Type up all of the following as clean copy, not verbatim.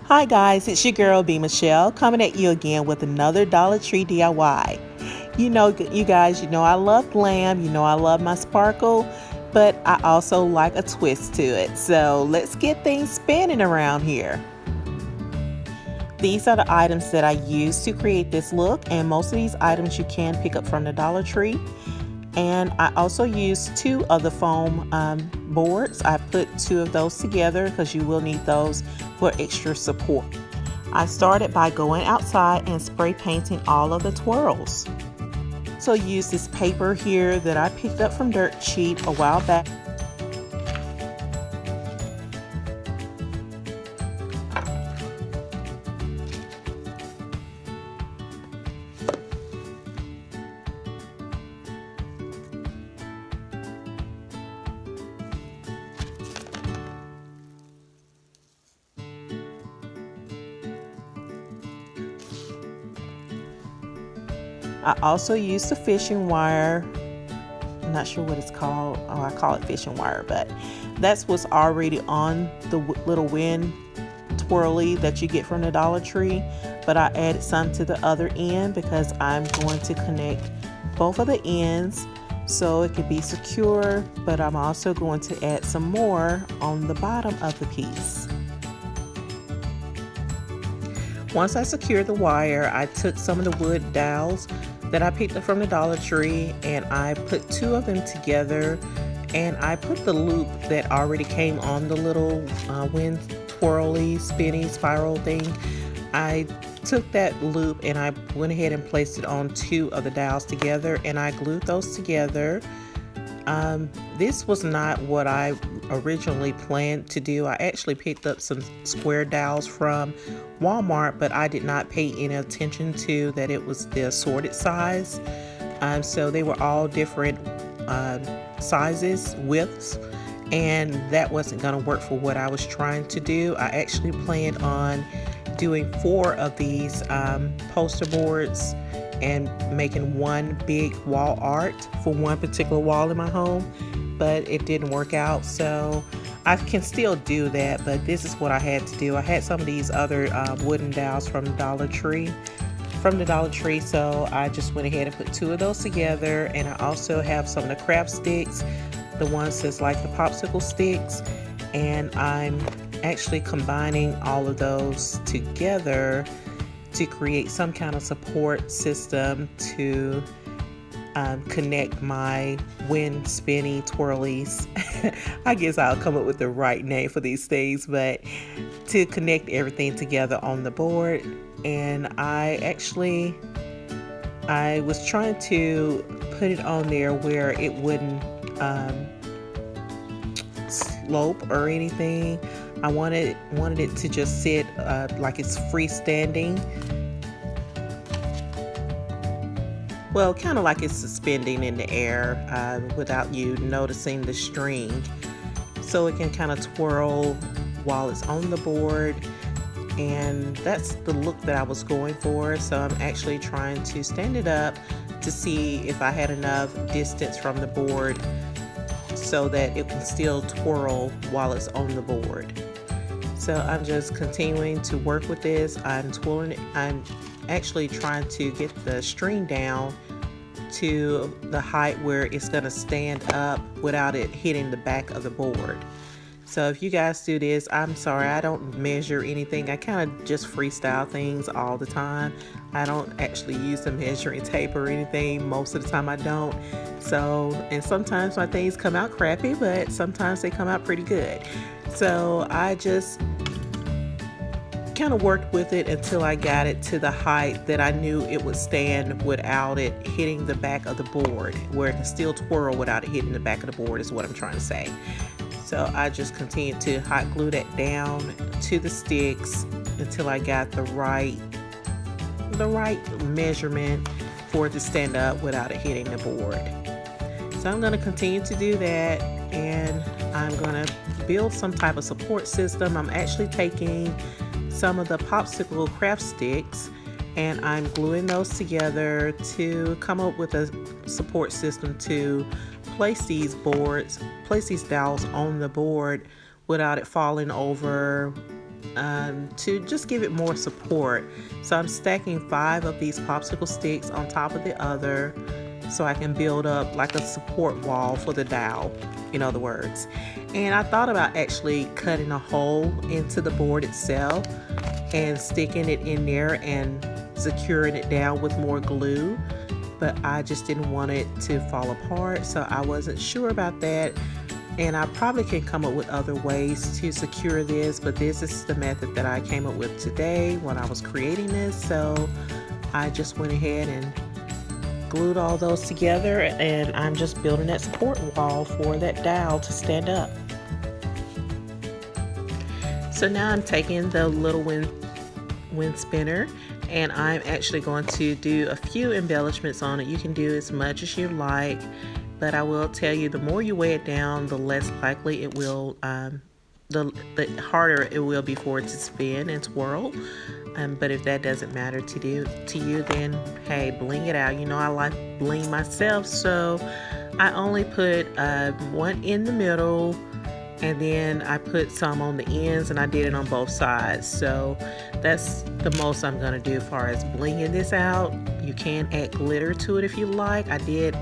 Hi guys, it's your girl B Michelle coming at you again with another Dollar Tree DIY. You guys, I love Glam, I love my sparkle, but I also like a twist to it. So let's get things spinning around here. These are the items that I use to create this look, and most of these items you can pick up from the Dollar Tree. And I also use two of the foam boards. I put two of those together because you will need those for extra support. I started by going outside and spray painting all of the twirls. So use this paper here that I picked up from Dirt Cheap a while back. I also used the fishing wire. I'm not sure what it's called. Oh, I call it fishing wire, but that's what's already on the little wind twirly that you get from the Dollar Tree. But I added some to the other end because I'm going to connect both of the ends so it could be secure, but I'm also going to add some more on the bottom of the piece. Once I secured the wire, I took some of the wood dowels that I picked up from the Dollar Tree and I put two of them together, and I put the loop that already came on the little wind twirly spinny spiral thing. I took that loop and I went ahead and placed it on two of the dowels together, and I glued those together. This was not what I originally planned to do. I actually picked up some square dowels from Walmart, but I did not pay any attention to that it was the assorted size. So they were all different sizes, widths, and that wasn't going to work for what I was trying to do. I actually planned on doing 4 of these poster boards and making one big wall art for one particular wall in my home, but it didn't work out. So I can still do that, but this is what I had to do. I had some of these other wooden dowels from the Dollar Tree, so I just went ahead and put 2 of those together. And I also have some of the craft sticks, the ones that's like the popsicle sticks, and I'm actually combining all of those together to create some kind of support system to connect my wind spinny twirlies. I guess I'll come up with the right name for these things, but to connect everything together on the board. And I was trying to put it on there where it wouldn't slope or anything. I wanted it to just sit like it's freestanding. Well, kind of like it's suspending in the air without you noticing the string. So it can kind of twirl while it's on the board. And that's the look that I was going for. So I'm actually trying to stand it up to see if I had enough distance from the board so that it can still twirl while it's on the board. So I'm just continuing to work with this. I'm twirling it. I'm actually trying to get the string down to the height where it's going to stand up without it hitting the back of the board. So if you guys do this, I'm sorry, I don't measure anything. I kind of just freestyle things all the time. I don't actually use the measuring tape or anything. Most of the time I don't. So, and sometimes my things come out crappy, but sometimes they come out pretty good. So I just kind of worked with it until I got it to the height that I knew it would stand without it hitting the back of the board, where it can still twirl without it hitting the back of the board is what I'm trying to say. So I just continued to hot glue that down to the sticks until I got the right measurement for it to stand up without it hitting the board. So I'm going to continue to do that, and I'm going to build some type of support system. I'm actually taking some of the popsicle craft sticks and I'm gluing those together to come up with a support system to place these dowels on the board without it falling over to just give it more support. So I'm stacking 5 of these popsicle sticks on top of the other so I can build up like a support wall for the dowel, in other words. And I thought about actually cutting a hole into the board itself and sticking it in there and securing it down with more glue, but I just didn't want it to fall apart, so I wasn't sure about that. And I probably can come up with other ways to secure this, but this is the method that I came up with today when I was creating this. So I just went ahead and glued all those together, and I'm just building that support wall for that dowel to stand up. So now I'm taking the little wind spinner, and I'm actually going to do a few embellishments on it. You can do as much as you like, but I will tell you, the more you weigh it down, the less likely it will, the harder it will be for it to spin and twirl. But if that doesn't matter to you, then hey, bling it out. You know I like bling myself, so I only put one in the middle, and then I put some on the ends, and I did it on both sides. So that's the most I'm gonna do as far as blinging this out. You can add glitter to it if you like. I did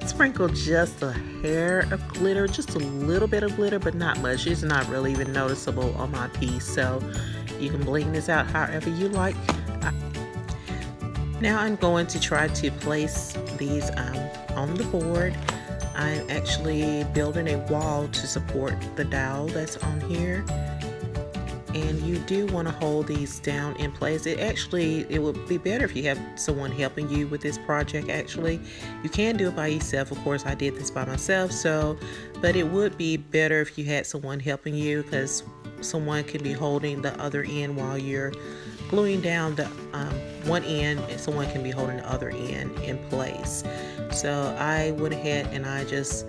sprinkle just a hair of glitter, just a little bit of glitter, but not much. It's not really even noticeable on my piece, so you can bling this out however you like. Now I'm going to try to place these on the board. I'm actually building a wall to support the dowel that's on here, and you do want to hold these down in place. It would be better if you have someone helping you with this project. Actually, you can do it by yourself. Of course, I did this by myself, but it would be better if you had someone helping you, because someone can be holding the other end while you're gluing down the one end, and someone can be holding the other end in place. So I went ahead and I just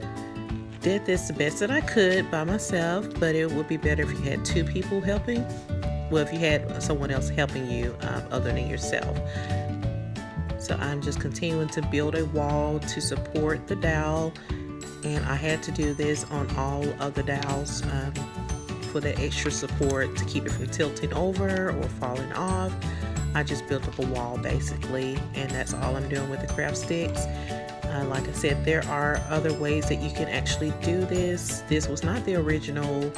did this the best that I could by myself, but it would be better if you had 2 people helping. Well, if you had someone else helping you other than yourself. So I'm just continuing to build a wall to support the dowel, and I had to do this on all of the dowels for the extra support to keep it from tilting over or falling off. I just built up a wall basically, and that's all I'm doing with the craft sticks. Like I said, there are other ways that you can actually do this. This was not the original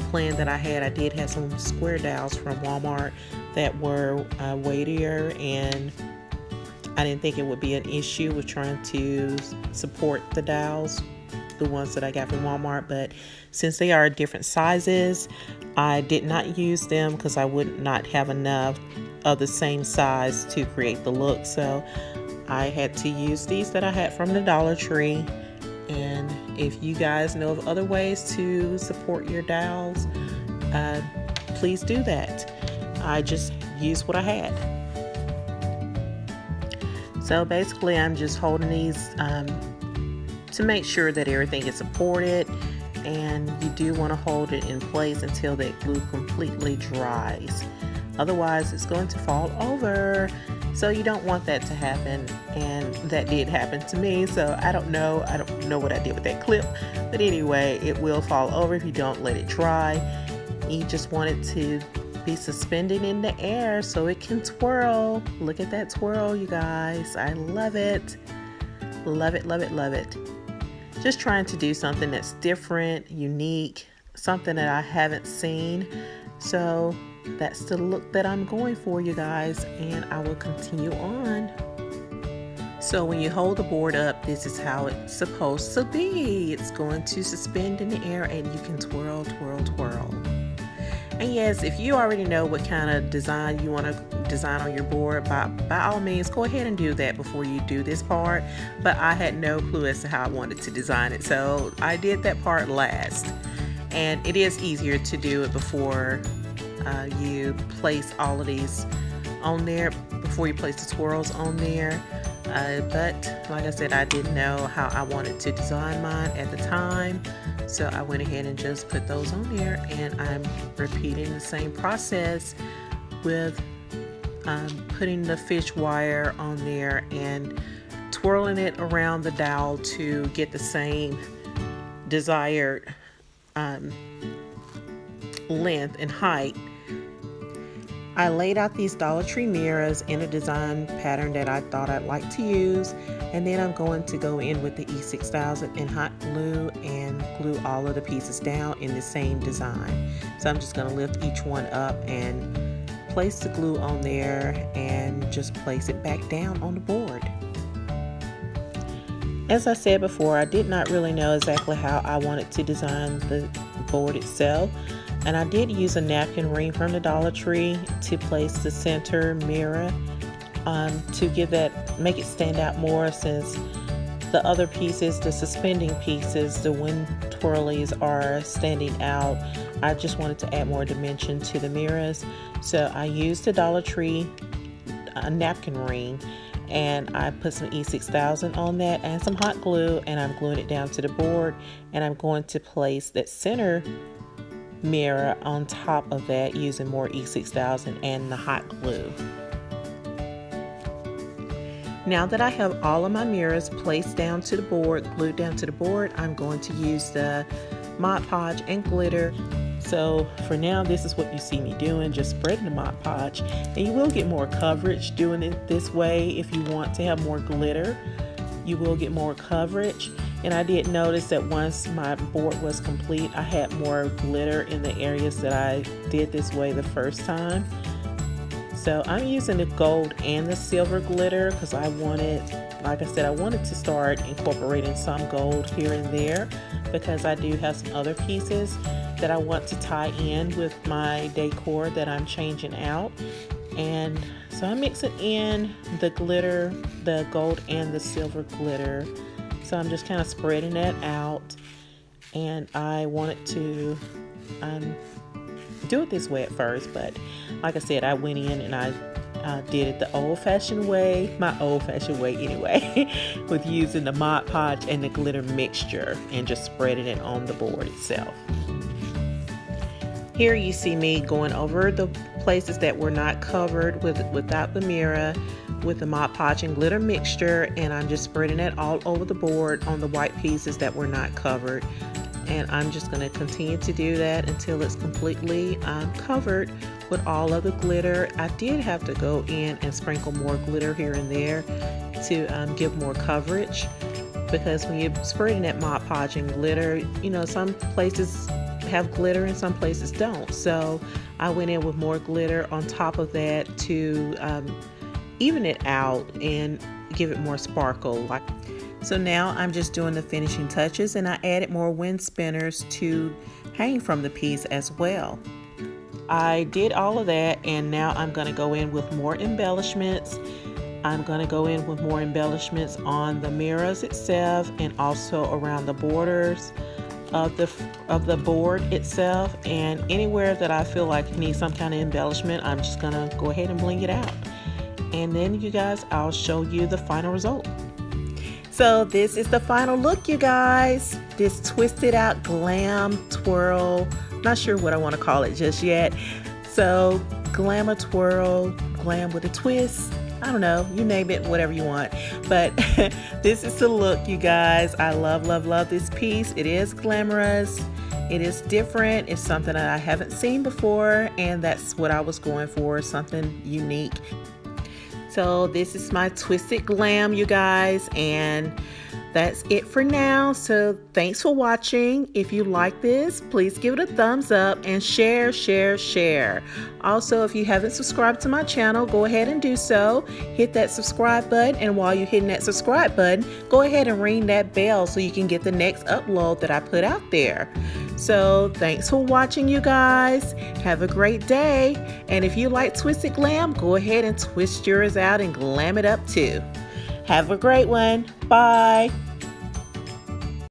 plan that I had. I did have some square dowels from Walmart that were weightier, and I didn't think it would be an issue with trying to support the dowels, the ones that I got from Walmart. But since they are different sizes, I did not use them because I would not have enough of the same size to create the look. So I had to use these that I had from the Dollar Tree. And if you guys know of other ways to support your dowels, please do that. I just used what I had. So basically I'm just holding these to make sure that everything is supported, and you do want to hold it in place until that glue completely dries. Otherwise it's going to fall over. So you don't want that to happen, and that did happen to me. So I don't know what I did with that clip, but anyway, it will fall over if you don't let it dry. You just want it to be suspended in the air so it can twirl. Look at that twirl, you guys. I love it. Love it, love it, love it. Just trying to do something that's different, unique, something that I haven't seen. So that's the look that I'm going for, you guys, and I will continue on. So when you hold the board up, this is how it's supposed to be. It's going to suspend in the air, and you can twirl, twirl, twirl. And yes, if you already know what kind of design you want to design on your board, by all means, go ahead and do that before you do this part. But I had no clue as to how I wanted to design it, so I did that part last. And it is easier to do it before you place all of these on there, before you place the twirls on there. But like I said, I didn't know how I wanted to design mine at the time, so I went ahead and just put those on there, and I'm repeating the same process with putting the fish wire on there and twirling it around the dowel to get the same desired length and height I laid out these Dollar Tree mirrors in a design pattern that I thought I'd like to use, and then I'm going to go in with the E6000 and hot glue and glue all of the pieces down in the same design. So I'm just going to lift each one up and place the glue on there and just place it back down on the board. As I said before, I did not really know exactly how I wanted to design the board itself. And I did use a napkin ring from the Dollar Tree to place the center mirror to make it stand out more, since the other pieces, the suspending pieces, the wind twirlies are standing out. I just wanted to add more dimension to the mirrors. So I used the Dollar Tree napkin ring, and I put some E6000 on that and some hot glue, and I'm gluing it down to the board, and I'm going to place that center mirror on top of that using more E6000 and the hot glue. Now that I have all of my mirrors placed down to the board, glued down to the board, I'm going to use the Mod Podge and glitter. So for now, this is what you see me doing, just spreading the Mod Podge. And you will get more coverage doing it this way. If you want to have more glitter, you will get more coverage. And I did notice that once my board was complete, I had more glitter in the areas that I did this way the first time. So I'm using the gold and the silver glitter because I wanted, like I said, I wanted to start incorporating some gold here and there, because I do have some other pieces that I want to tie in with my decor that I'm changing out. And so I'm mixing in the glitter, the gold and the silver glitter. So I'm just kind of spreading that out, and I wanted to do it this way at first, but like I said, I went in and I did it the old-fashioned way, my old-fashioned way anyway, with using the Mod Podge and the glitter mixture and just spreading it on the board itself. Here you see me going over the places that were not covered without the mirror with the Mod Podge and glitter mixture, and I'm just spreading it all over the board on the white pieces that were not covered. And I'm just going to continue to do that until it's completely covered with all of the glitter. I did have to go in and sprinkle more glitter here and there to give more coverage, because when you're spreading that Mod Podge and glitter, you know, some places have glitter and some places don't. So I went in with more glitter on top of that to even it out and give it more sparkle. So now I'm just doing the finishing touches, and I added more wind spinners to hang from the piece as well. I did all of that, and now I'm going to go in with more embellishments. I'm going to go in with more embellishments on the mirrors itself and also around the borders of the board itself, and anywhere that I feel like it needs some kind of embellishment, I'm just going to go ahead and bling it out. And then you guys, I'll show you the final result. So this is the final look, you guys. This twisted out glam twirl. Not sure what I want to call it just yet. So glamour twirl, glam with a twist. I don't know, you name it, whatever you want. But this is the look, you guys. I love, love, love this piece. It is glamorous. It is different. It's something that I haven't seen before, and that's what I was going for, something unique. So this is my twisted glam, you guys, and that's it for now. So thanks for watching. If you like this, please give it a thumbs up and share, share, share. Also, if you haven't subscribed to my channel, go ahead and do so. Hit that subscribe button, and while you're hitting that subscribe button, go ahead and ring that bell so you can get the next upload that I put out there. So thanks for watching, you guys. Have a great day. And if you like twisted glam, go ahead and twist yours out and glam it up too. Have a great one. Bye.